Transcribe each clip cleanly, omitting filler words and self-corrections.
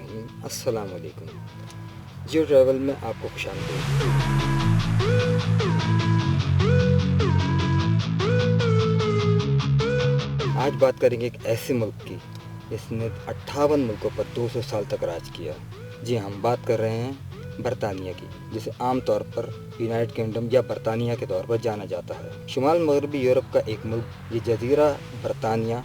الرحیم السلام علیکم۔ جیو ٹریول میں آپ کو خوش آمدید۔ آج بات کریں گے ایک ایسے ملک کی جس نے 58 ملکوں پر 200 سال تک راج کیا۔ جی ہم بات کر رہے ہیں برطانیہ کی، جسے عام طور پر یونائٹڈ کنگڈم یا برطانیہ کے طور پر جانا جاتا ہے۔ شمال مغربی یورپ کا ایک ملک، یہ جزیرہ برطانیہ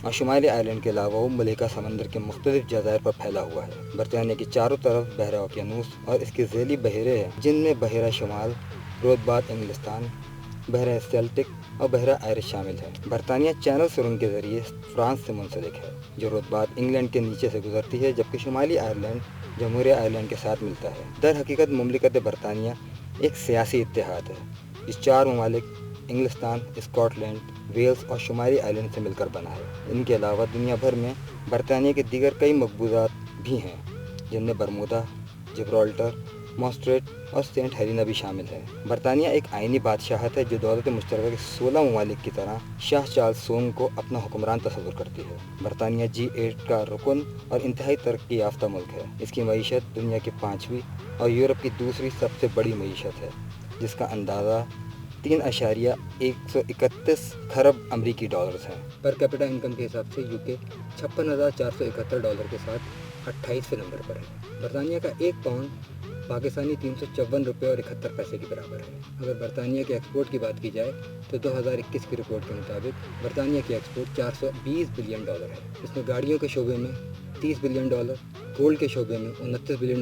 اور شمالی آئرلینڈ کے علاوہ وہ ملیکہ سمندر کے مختلف جزائر پر پھیلا ہوا ہے۔ برطانیہ کی چاروں طرف بحیرہ اوقیانوس اور اس کے ذیلی بحیرے ہیں، جن میں بحیرہ شمال، رودبات انگلستان، بحیرہ سیلٹک اور بحیرہ آئرش شامل ہے۔ برطانیہ چینل سرنگ کے ذریعے فرانس سے منسلک ہے، جو رودبات انگلینڈ کے نیچے سے گزرتی ہے، جبکہ شمالی آئرلینڈ جمہوریہ آئرلینڈ کے ساتھ ملتا ہے۔ در حقیقت مملکت برطانیہ ایک سیاسی اتحاد ہے، جو 4 ممالک انگلستان، اسکاٹ لینڈ، ویلز اور شمالی آئرلینڈ سے مل کر بنا ہے۔ ان کے علاوہ دنیا بھر میں برطانیہ کے دیگر کئی مقبوضات بھی ہیں، جن میں برمودا، جبرالٹر، ماسٹریٹ اور سینٹ ہیلینا بھی شامل ہے۔ برطانیہ ایک آئینی بادشاہت ہے جو دولت مشترکہ کے 16 ممالک کی طرح شاہ چارلس سوم کو اپنا حکمران تصور کرتی ہے۔ برطانیہ G8 کا رکن اور انتہائی ترقی یافتہ ملک ہے۔ اس کی معیشت دنیا کی 5ویں اور یورپ کی دوسری سب سے بڑی معیشت ہے، جس کا اندازہ 3.131 خرب امریکی ڈالرز ہیں۔ پر کیپٹا انکم کے حساب سے UK $56,471 کے ساتھ 28ویں نمبر پر ہے۔ برطانیہ کا 1 پاؤنڈ پاکستانی 354 روپے اور 71 پیسے کے برابر ہے۔ اگر برطانیہ کے ایکسپورٹ کی بات کی جائے تو 2021 کی رپورٹ کے مطابق برطانیہ کی ایکسپورٹ $420 بلین ہے۔ اس میں گاڑیوں کے شعبے میں $30 بلین، گولڈ کے شعبے میں $29 بلین،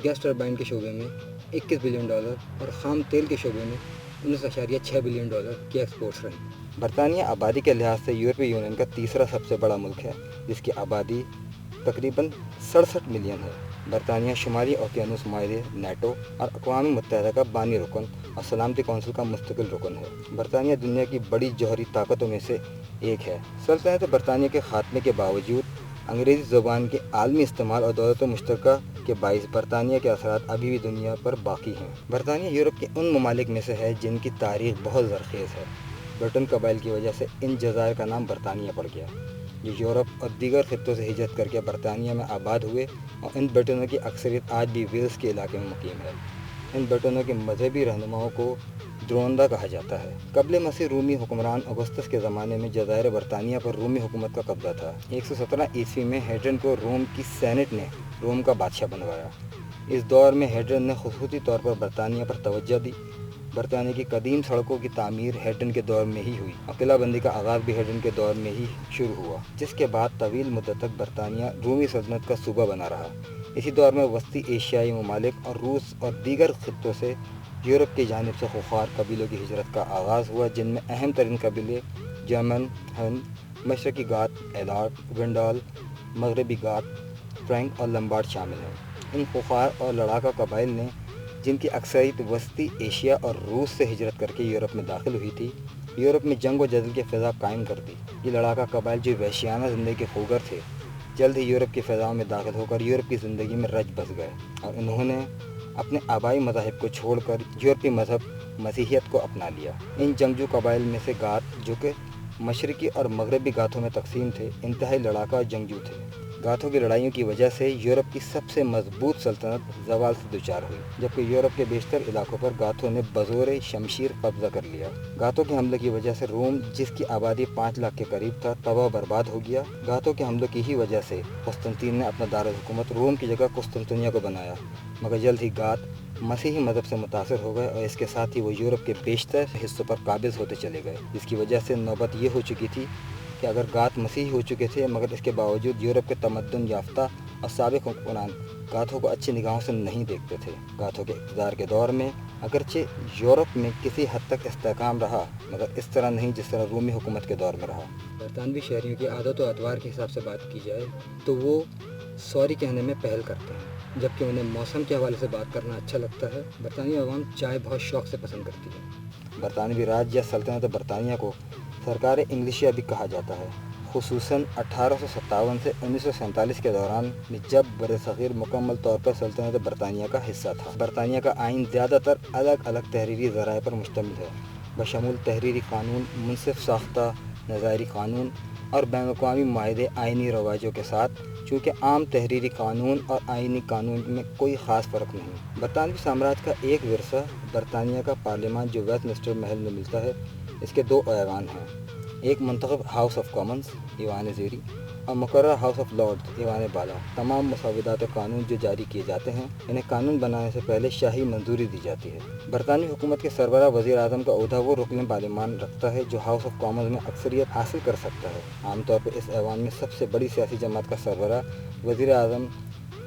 گیس ٹربائن کے شعبے میں $21 بلین اور خام تیل کے شعبے میں $19.6 بلین کی ایکسپورٹس رہیں۔ برطانیہ آبادی کے لحاظ سے یورپی یونین کا تیسرا سب سے بڑا ملک ہے، جس کی آبادی تقریباً 67 ملین ہے۔ برطانیہ شمالی اوقیانوس معاہدے، نیٹو اور اقوام متحدہ کا بانی رکن اور سلامتی کونسل کا مستقل رکن ہے۔ برطانیہ دنیا کی بڑی جوہری طاقتوں میں سے ایک ہے۔ سلطنت برطانیہ کے خاتمے کے باوجود انگریزی زبان کے عالمی استعمال اور دولت مشترکہ کے باعث برطانیہ کے اثرات ابھی بھی دنیا پر باقی ہیں۔ برطانیہ یورپ کے ان ممالک میں سے ہے جن کی تاریخ بہت زرخیز ہے۔ برٹن قبائل کی وجہ سے ان جزائر کا نام برطانیہ پڑ گیا، جو یورپ اور دیگر خطوں سے ہجرت کر کے برطانیہ میں آباد ہوئے، اور ان برٹنوں کی اکثریت آج بھی ویلز کے علاقے میں مقیم ہے۔ ان برٹنوں کے مذہبی رہنماؤں کو دروندا کہا جاتا ہے۔ قبل مسیح رومی حکمران اگسطس کے زمانے میں جزائر برطانیہ پر رومی حکومت کا قبضہ تھا۔ 117 عیسوی میں ہیڈرن کو روم کی سینٹ نے روم کا بادشاہ بنوایا۔ اس دور میں ہیڈرن نے خصوصی طور پر برطانیہ پر توجہ دی۔ برطانیہ کی قدیم سڑکوں کی تعمیر ہیڈرن کے دور میں ہی ہوئی اور قلعہ بندی کا آغاز بھی ہیڈرن کے دور میں ہی شروع ہوا، جس کے بعد طویل مدت تک برطانیہ رومی سلطنت کا صوبہ بنا رہا۔ اسی دور میں وسطی ایشیائی ممالک اور روس اور دیگر خطوں سے یورپ کی جانب سے خوخار قبیلوں کی ہجرت کا آغاز ہوا، جن میں اہم ترین قبیلے جرمن، ہن، مشرقی گات، ایلاٹ، وینڈال، مغربی گات، فرینک اور لمبارڈ شامل ہیں۔ ان خوخار اور لڑاکا قبائل نے، جن کی اکثریت وسطی ایشیا اور روس سے ہجرت کر کے یورپ میں داخل ہوئی تھی، یورپ میں جنگ و جدل کی فضا قائم کر دی۔ یہ لڑاکا قبائل جو وحشیانہ زندگی کے خوگر تھے، جلد ہی یورپ کی فضاؤں میں داخل ہو کر یورپ کی زندگی میں رچ بس گئے، اور انہوں نے اپنے آبائی مذاہب کو چھوڑ کر یورپی مذہب مسیحیت کو اپنا لیا۔ ان جنگجو قبائل میں سے گات، جو کہ مشرقی اور مغربی گاتھوں میں تقسیم تھے، انتہائی لڑاکا اور جنگجو تھے۔ گاتھوں کی لڑائیوں کی وجہ سے یورپ کی سب سے مضبوط سلطنت زوال سے دوچار ہوئی، جبکہ یورپ کے بیشتر علاقوں پر گاتھوں نے بزور شمشیر قبضہ کر لیا۔ گاتھوں کے حملے کی وجہ سے روم، جس کی آبادی 5 لاکھ کے قریب تھا، تباہ و برباد ہو گیا۔ گاتھوں کے حملوں کی ہی وجہ سے قسطنطین نے اپنا دارالحکومت روم کی جگہ قسطنطنیہ کو بنایا، مگر جلد ہی گات مسیحی مذہب سے متاثر ہو گئے اور اس کے ساتھ ہی وہ یورپ کے بیشتر حصوں پر قابض ہوتے چلے گئے، جس کی وجہ سے نوبت یہ ہو چکی تھی کہ اگر گات مسیحی ہو چکے تھے، مگر اس کے باوجود یورپ کے تمدن یافتہ اور سابق حکمران گاتھوں کو اچھی نگاہوں سے نہیں دیکھتے تھے۔ گاتھوں کے اقتدار کے دور میں اگرچہ یورپ میں کسی حد تک استحکام رہا، مگر اس طرح نہیں جس طرح رومی حکومت کے دور میں رہا۔ برطانوی شہریوں کی عادت و اطوار کے حساب سے بات کی جائے تو وہ سوری کہنے میں پہل کرتے ہیں، جبکہ انہیں موسم کے حوالے سے بات کرنا اچھا لگتا ہے۔ برطانوی عوام چائے بہت شوق سے پسند کرتی ہے۔ برطانوی راج یا سلطنت برطانیہ کو سرکار انگلیشیا بھی کہا جاتا ہے، خصوصاً 1857 سے 1947 کے دوران میں، جب برصغیر مکمل طور پر سلطنت برطانیہ کا حصہ تھا۔ برطانیہ کا آئین زیادہ تر الگ الگ تحریری ذرائع پر مشتمل ہے، بشمول تحریری قانون، منصف ساختہ نظائری قانون اور بین الاقوامی معاہدے، آئینی رواجوں کے ساتھ چونکہ عام تحریری قانون اور آئینی قانون میں کوئی خاص فرق نہیں۔ برطانوی سامراج کا ایک ورثہ برطانیہ کا پارلیمان جو ویسٹ منسٹر محل میں ملتا ہے، اس کے 2 ایوان ہیں، ایک منتخب ہاؤس آف کامنز ایوان زیری اور مقررہ ہاؤس آف لارڈز ایوان بالا۔ تمام مسودات قانون جو جاری کیے جاتے ہیں انہیں قانون بنانے سے پہلے شاہی منظوری دی جاتی ہے۔ برطانوی حکومت کے سربراہ وزیر اعظم کا عہدہ وہ رکن پارلیمان رکھتا ہے جو ہاؤس آف کامنز میں اکثریت حاصل کر سکتا ہے۔ عام طور پر اس ایوان میں سب سے بڑی سیاسی جماعت کا سربراہ وزیر اعظم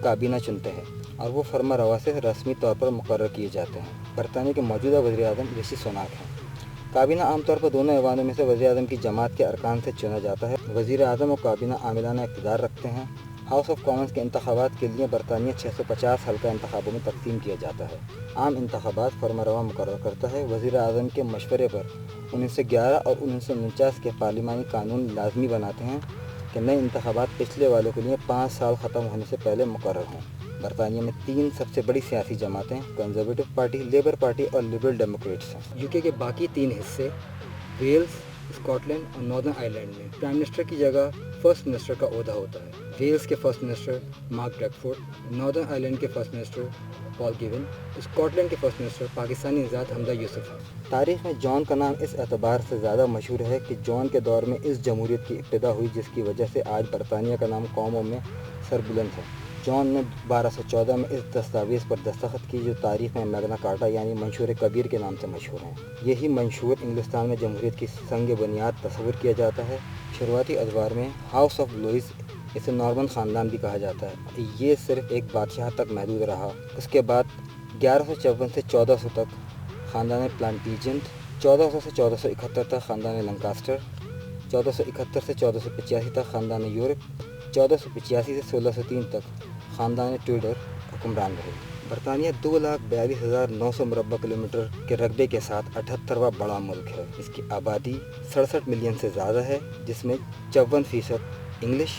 کابینہ چنتے ہیں اور وہ فرما روا سے رسمی طور پر مقرر کیے جاتے ہیں۔ برطانیہ کے موجودہ وزیر اعظم رشی سوناک ہیں۔ کابینہ عام طور پر دونوں ایوانوں میں سے وزیر اعظم کی جماعت کے ارکان سے چنا جاتا ہے۔ وزیر اعظم اور کابینہ عاملانہ اقتدار رکھتے ہیں۔ ہاؤس آف کامنز کے انتخابات کے لیے برطانیہ 650 حلقہ انتخابوں میں تقسیم کیا جاتا ہے۔ عام انتخابات فرما روا مقرر کرتا ہے۔ وزیر اعظم کے مشورے پر 1911 اور 1949 کے پارلیمانی قانون لازمی بناتے ہیں کہ نئے انتخابات پچھلے والوں کے لیے 5 سال ختم ہونے سے پہلے مقرر ہوں۔ برطانیہ میں 3 سب سے بڑی سیاسی جماعتیں کنزرویٹو پارٹی، لیبر پارٹی اور لبرل ڈیموکریٹس ہیں۔ یوکے کے باقی 3 حصے ویلز، اسکاٹ لینڈ اور ناردرن آئرلینڈ میں پرائم منسٹر کی جگہ فرسٹ منسٹر کا عہدہ ہوتا ہے۔ ویلز کے first minister Mark Drakeford, Northern Ireland کے first minister Paul Givan, Scotland کے فرسٹ منسٹر پاکستانی نژاد حمزہ یوسف ہیں۔ تاریخ میں جان کا نام اس اعتبار سے زیادہ مشہور ہے کہ جان کے دور میں اس جمہوریت کی ابتدا ہوئی جس کی وجہ سے آج برطانیہ کا نام قوموں میں سربلند ہے۔ جان نے 1214 میں اس دستاویز پر دستخط کی جو تاریخ میں میگنا کارٹا یعنی منشور کبیر کے نام سے مشہور ہیں۔ یہی منشور انگلستان میں جمہوریت کی سنگ بنیاد تصور کیا جاتا ہے۔ شروعاتی ادوار میں ہاؤس آف لوئس، اسے نارمن خاندان بھی کہا جاتا ہے، یہ صرف ایک بادشاہ تک محدود رہا۔ اس کے بعد 1154 سے 1400 تک خاندان پلانٹیجنٹ، 1400 سے 1471 تک خاندان لنکاسٹر، 1471 سے 1485 تک خاندان یورک، 1485 سے 1603 تک خاندان ٹیوڈر حکمران رہے۔ برطانیہ 2,42,900 مربع کلومیٹر کے رقبے کے ساتھ 78واں بڑا ملک ہے۔ اس کی آبادی 67 ملین سے زیادہ ہے، جس میں 54% انگلش،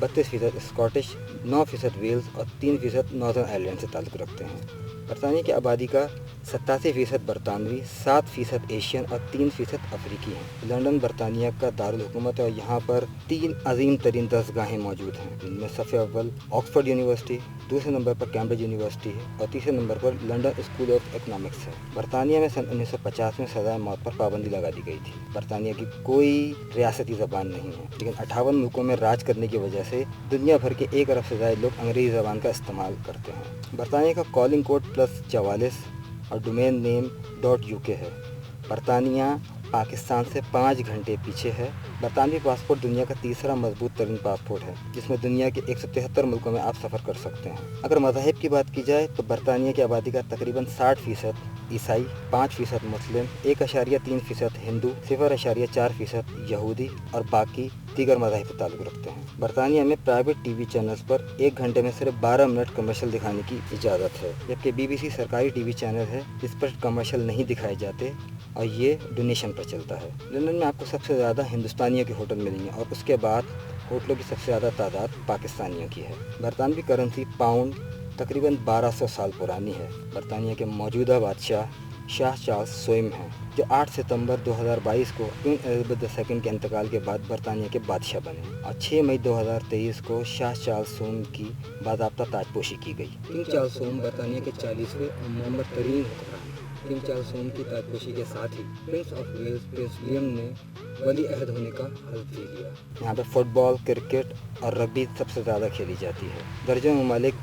32% اسکاٹش، 9% ویلز اور 3% ناردرن آئرلینڈ سے تعلق رکھتے ہیں۔ برطانیہ کی آبادی کا 87% برطانوی، 7% ایشین اور 3% افریقی ہیں۔ لندن برطانیہ کا دارالحکومت ہے اور یہاں پر 3 عظیم ترین دستگاہیں موجود ہیں، جن میں صف اول آکسفورڈ یونیورسٹی، دوسرے نمبر پر کیمبرج یونیورسٹی ہے اور تیسرے number per London school of economics ہے۔ برطانیہ میں سن 1950 میں سزائے موت پر پابندی لگا دی گئی تھی۔ برطانیہ کی کوئی ریاستی زبان نہیں ہے، لیکن 58 ملکوں میں راج کرنے کی وجہ سے دنیا بھر کے 1 ارب سے زائد لوگ انگریزی زبان کا استعمال کرتے ہیں۔ برطانیہ کا کالنگ کوڈ +44 اور ڈومین نیم .uk ہے۔ برطانیہ پاکستان سے 5 گھنٹے پیچھے ہے۔ برطانوی پاسپورٹ دنیا کا تیسرا مضبوط ترین پاسپورٹ ہے، جس میں دنیا کے 173 ملکوں میں آپ سفر کر سکتے ہیں۔ اگر مذاہب کی بات کی جائے تو برطانیہ کی آبادی کا تقریباً 60% عیسائی، 5% مسلم، 1.3% ہندو، 0.4% یہودی اور باقی دیگر مذاہب سے تعلق رکھتے ہیں۔ برطانیہ میں پرائیویٹ ٹی وی چینلز پر 1 گھنٹے میں صرف 12 منٹ کمرشل دکھانے کی اجازت ہے، جبکہ BBC سرکاری ٹی وی چینل ہے جس پر کمرشل نہیں دکھائے جاتے اور یہ ڈونیشن پر چلتا ہے۔ لندن میں آپ کو سب سے زیادہ ہندوستانیوں کے ہوٹل ملیں گے اور اس کے بعد ہوٹلوں کی سب سے زیادہ تعداد پاکستانیوں کی ہے۔ برطانوی کرنسی پاؤنڈ تقریباً 1200 سال پرانی ہے۔ برطانیہ کے موجودہ بادشاہ شاہ چارلس سوئم ہیں، جو 8 ستمبر 2022 کو کوئین ایلزبتھ II کے انتقال کے بعد برطانیہ کے بادشاہ بنے اور 6 مئی 2023 کو شاہ چارلس سوم کی باضابطہ تاج پوشی کی گئی۔ کنگ چارلس سوم برطانیہ کے 40ویں اور معمر ترین حکمران ہیں۔ کنگ چارلس سوم کی تاج پوشی کے ساتھ ہی prince of Wales prince William نے ولی عہد ہونے کا حلف بھی لیا۔ یہاں پہ فٹ بال، کرکٹ اور رگبی سب سے زیادہ کھیلی جاتی ہے۔ درجن ممالک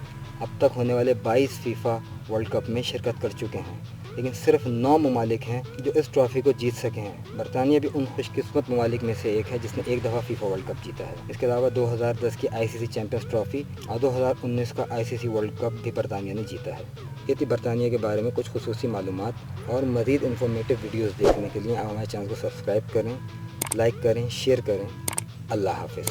اب تک ہونے والے 22 فیفا ورلڈ کپ میں شرکت کر چکے ہیں، لیکن صرف 9 ممالک ہیں جو اس ٹرافی کو جیت سکے ہیں۔ برطانیہ بھی ان خوش قسمت ممالک میں سے ایک ہے جس نے 1 دفعہ فیفا ورلڈ کپ جیتا ہے۔ اس کے علاوہ 2010 کی ICC چیمپئنز ٹرافی اور 2019 کا ICC ورلڈ کپ بھی برطانیہ نے جیتا ہے۔ یہ تھی برطانیہ کے بارے میں کچھ خصوصی معلومات، اور مزید انفارمیٹیو ویڈیوز دیکھنے کے لیے آپ ہمارے چینل کو سبسکرائب کریں، لائک کریں، شیئر کریں۔ اللہ حافظ۔